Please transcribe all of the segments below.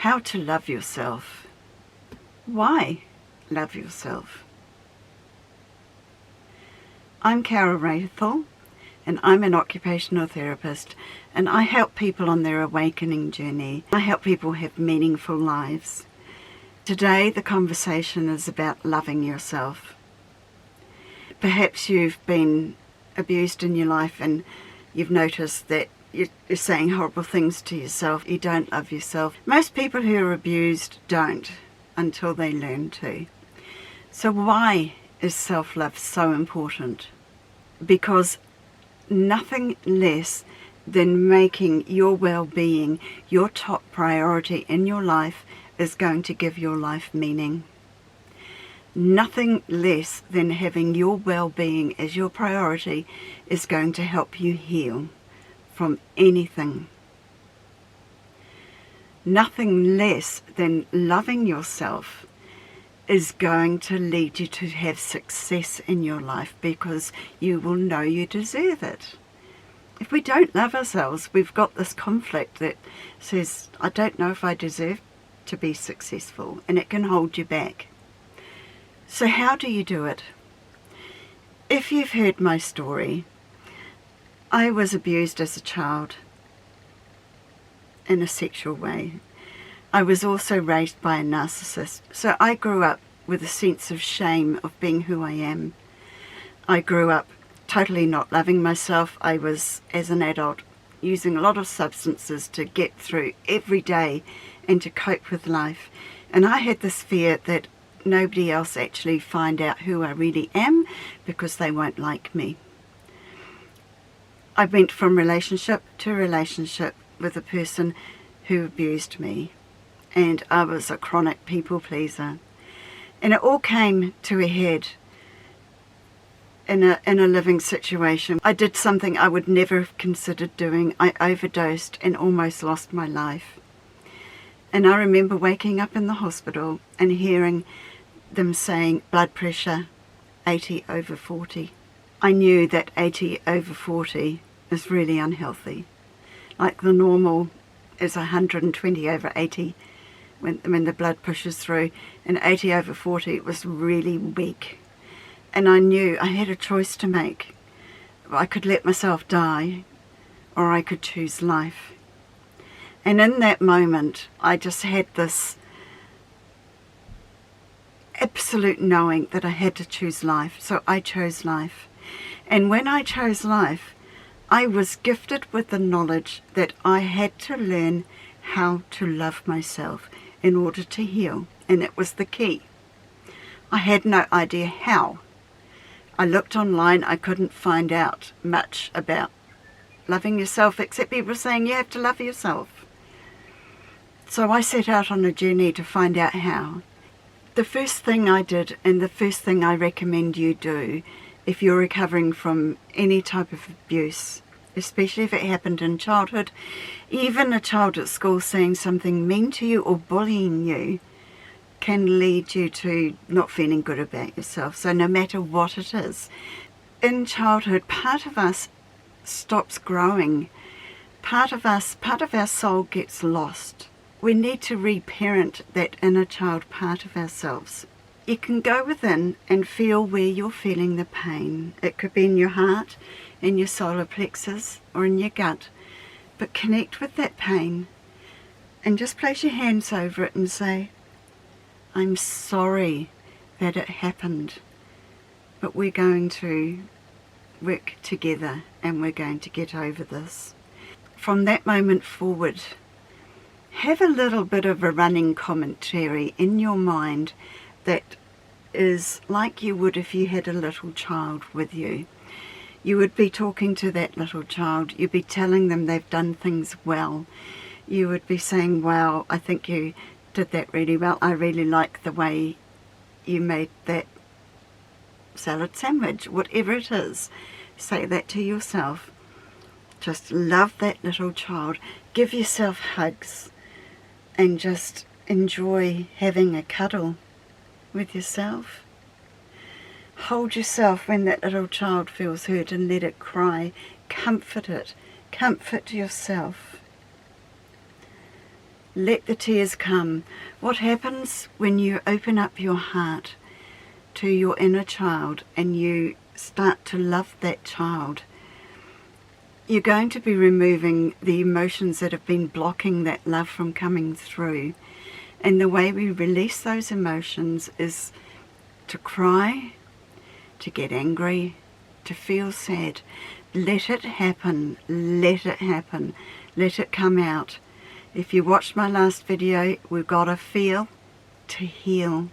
How to love yourself. Why love yourself? I'm Carol Rathel, and I'm an occupational therapist, and I help people on their awakening journey. I help people have meaningful lives. Today the conversation is about loving yourself. Perhaps you've been abused in your life and you've noticed that you're saying horrible things to yourself. You don't love yourself. Most people who are abused don't until they learn to. So why is self-love so important? Because nothing less than making your well-being your top priority in your life is going to give your life meaning. Nothing less than having your well-being as your priority is going to help you heal from anything. Nothing less than loving yourself is going to lead you to have success in your life, because you will know you deserve it. If we don't love ourselves, we've got this conflict that says, I don't know if I deserve to be successful, and it can hold you back. So how do you do it? If you've heard my story, I was abused as a child in a sexual way. I was also raised by a narcissist, so I grew up with a sense of shame of being who I am. I grew up totally not loving myself. I was, as an adult, using a lot of substances to get through every day and to cope with life. And I had this fear that nobody else actually find out who I really am, because they won't like me. I went from relationship to relationship with a person who abused me, and I was a chronic people pleaser. And it all came to a head in a living situation. I did something I would never have considered doing. I overdosed and almost lost my life. And I remember waking up in the hospital and hearing them saying blood pressure 80/40. I knew that 80/40 is really unhealthy. Like the normal is 120/80 when the blood pushes through, and 80/40 was really weak. And I knew I had a choice to make. I could let myself die, or I could choose life. And in that moment, I just had this absolute knowing that I had to choose life. So I chose life. And when I chose life, I was gifted with the knowledge that I had to learn how to love myself in order to heal. And it was the key. I had no idea how. I looked online, I couldn't find out much about loving yourself, except people saying you have to love yourself. So I set out on a journey to find out how. The first thing I did, and the first thing I recommend you do if you're recovering from any type of abuse, especially if it happened in childhood, even a child at school saying something mean to you or bullying you can lead you to not feeling good about yourself. So no matter what it is, in childhood, part of us stops growing. Part of our soul gets lost. We need to reparent that inner child part of ourselves. You can go within and feel where you're feeling the pain. It could be in your heart, in your solar plexus, or in your gut. But connect with that pain and just place your hands over it and say, I'm sorry that it happened, but we're going to work together and we're going to get over this. From that moment forward, have a little bit of a running commentary in your mind that is like you would if you had a little child with you. You would be talking to that little child. You'd be telling them they've done things well. You would be saying, wow, I think you did that really well. I really like the way you made that salad sandwich. Whatever it is, say that to yourself. Just love that little child. Give yourself hugs. And just enjoy having a cuddle with yourself. Hold yourself when that little child feels hurt and let it cry. Comfort it. Comfort yourself. Let the tears come. What happens when you open up your heart to your inner child and you start to love that child? You're going to be removing the emotions that have been blocking that love from coming through. And the way we release those emotions is to cry, to get angry, to feel sad. Let it happen. Let it happen. Let it come out. If you watched my last video, we've got to feel to heal.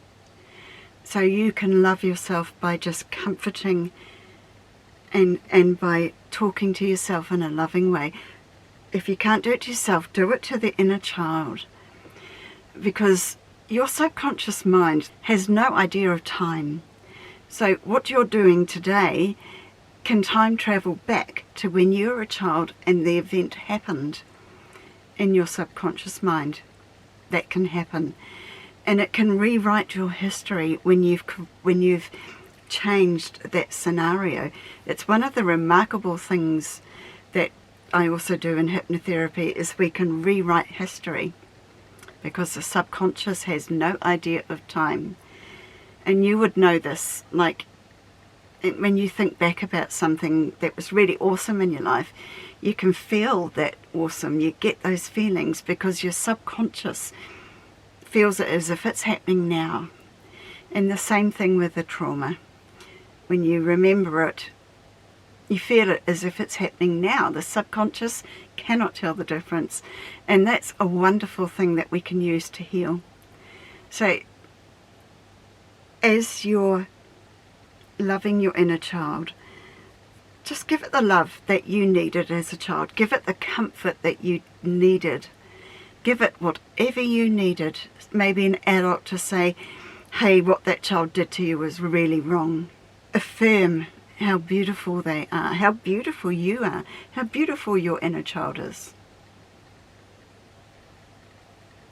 So you can love yourself by just comforting and by talking to yourself in a loving way. If you can't do it to yourself, do it to the inner child. Because your subconscious mind has no idea of time. So what you're doing today can time travel back to when you were a child and the event happened in your subconscious mind. That can happen. And it can rewrite your history when you've changed that scenario. It's one of the remarkable things that I also do in hypnotherapy, is we can rewrite history, because the subconscious has no idea of time. And you would know this, like when you think back about something that was really awesome in your life, you can feel that awesome. You get those feelings because your subconscious feels it as if it's happening now. And the same thing with the trauma. When you remember it, you feel it as if it's happening now. The subconscious cannot tell the difference. And that's a wonderful thing that we can use to heal. So as you're loving your inner child, just give it the love that you needed as a child. Give it the comfort that you needed. Give it whatever you needed. Maybe an adult to say, hey, what that child did to you was really wrong. Affirm how beautiful they are, how beautiful you are, how beautiful your inner child is.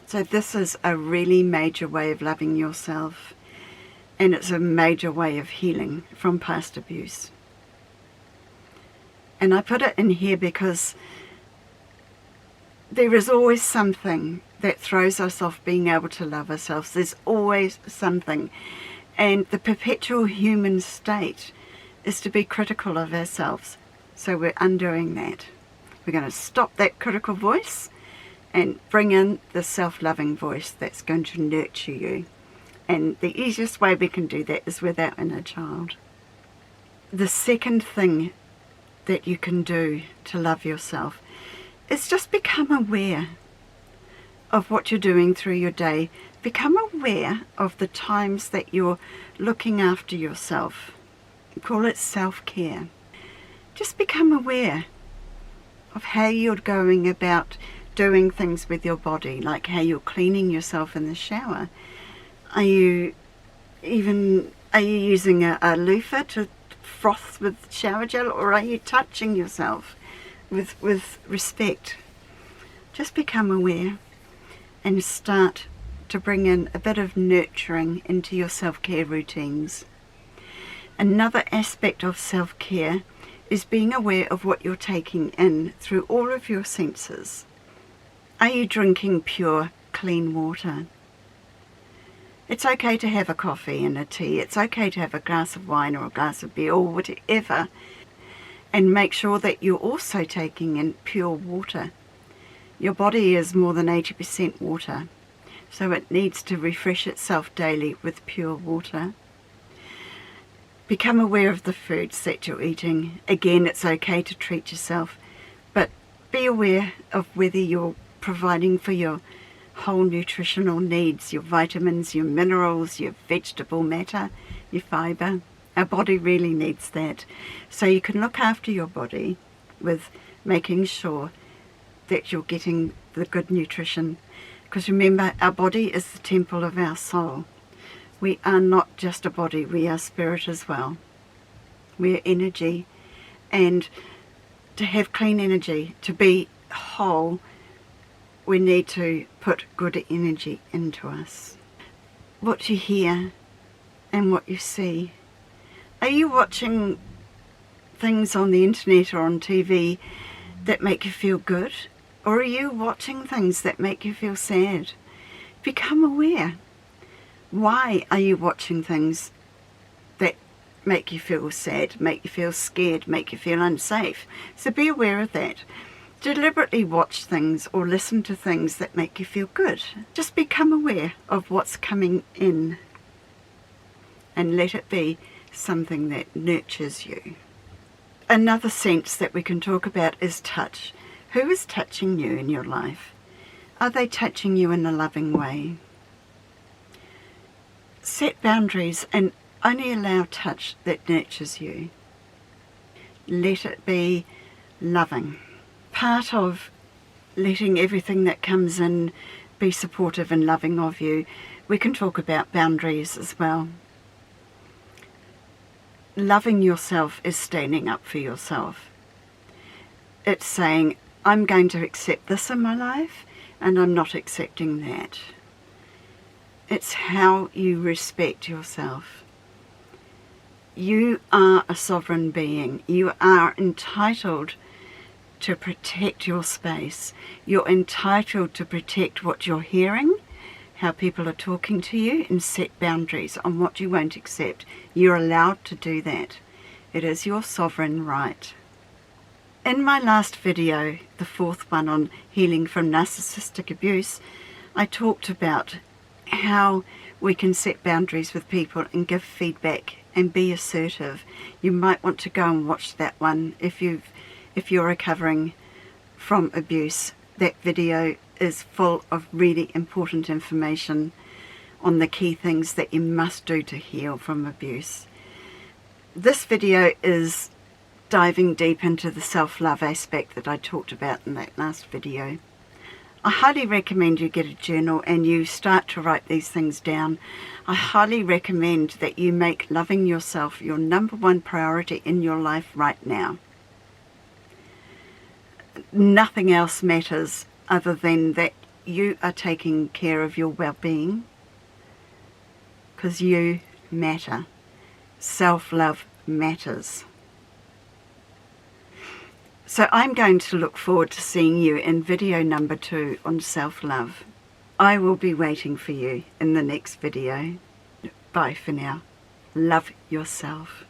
So this is a really major way of loving yourself, and it's a major way of healing from past abuse. And I put it in here because there is always something that throws us off being able to love ourselves. There's always something. And the perpetual human state is to be critical of ourselves. So we're undoing that. We're going to stop that critical voice and bring in the self-loving voice that's going to nurture you. And the easiest way we can do that is with our inner child. The second thing that you can do to love yourself is just become aware of what you're doing through your day. Become aware of the times that you're looking after yourself. Call it self-care. Just become aware of how you're going about doing things with your body, like how you're cleaning yourself in the shower. Are you using a loofah to froth with shower gel, or are you touching yourself with respect? Just become aware and start to bring in a bit of nurturing into your self-care routines. Another aspect of self-care is being aware of what you're taking in through all of your senses. Are you drinking pure, clean water? It's okay to have a coffee and a tea. It's okay to have a glass of wine or a glass of beer or whatever. And make sure that you're also taking in pure water. Your body is more than 80% water, so it needs to refresh itself daily with pure water. Become aware of the foods that you're eating. Again, it's okay to treat yourself, but be aware of whether you're providing for your whole nutritional needs, your vitamins, your minerals, your vegetable matter, your fibre. Our body really needs that. So you can look after your body with making sure that you're getting the good nutrition. Because remember, our body is the temple of our soul. We are not just a body, we are spirit as well. We're energy. And to have clean energy, to be whole, we need to put good energy into us. What you hear and what you see. Are you watching things on the internet or on TV that make you feel good? Or are you watching things that make you feel sad? Become aware. Why are you watching things that make you feel sad, make you feel scared, make you feel unsafe? So be aware of that. Deliberately watch things or listen to things that make you feel good. Just become aware of what's coming in and let it be something that nurtures you. Another sense that we can talk about is touch. Who is touching you in your life? Are they touching you in a loving way? Set boundaries and only allow touch that nurtures you. Let it be loving. Part of letting everything that comes in be supportive and loving of you, we can talk about boundaries as well. Loving yourself is standing up for yourself. It's saying, I'm going to accept this in my life and I'm not accepting that. It's how you respect yourself. You are a sovereign being. You are entitled to protect your space. You're entitled to protect what you're hearing, how people are talking to you, and set boundaries on what you won't accept. You're allowed to do that. It is your sovereign right. In my last video, the 4th one on healing from narcissistic abuse, I talked about how we can set boundaries with people and give feedback and be assertive. You might want to go and watch that one if you're recovering from abuse. That video is full of really important information on the key things that you must do to heal from abuse. This video is diving deep into the self-love aspect that I talked about in that last video. I highly recommend you get a journal and you start to write these things down. I highly recommend that you make loving yourself your #1 priority in your life right now. Nothing else matters other than that you are taking care of your well-being, because you matter. Self-love matters. So I'm going to look forward to seeing you in video number 2 on self-love. I will be waiting for you in the next video. Bye for now. Love yourself.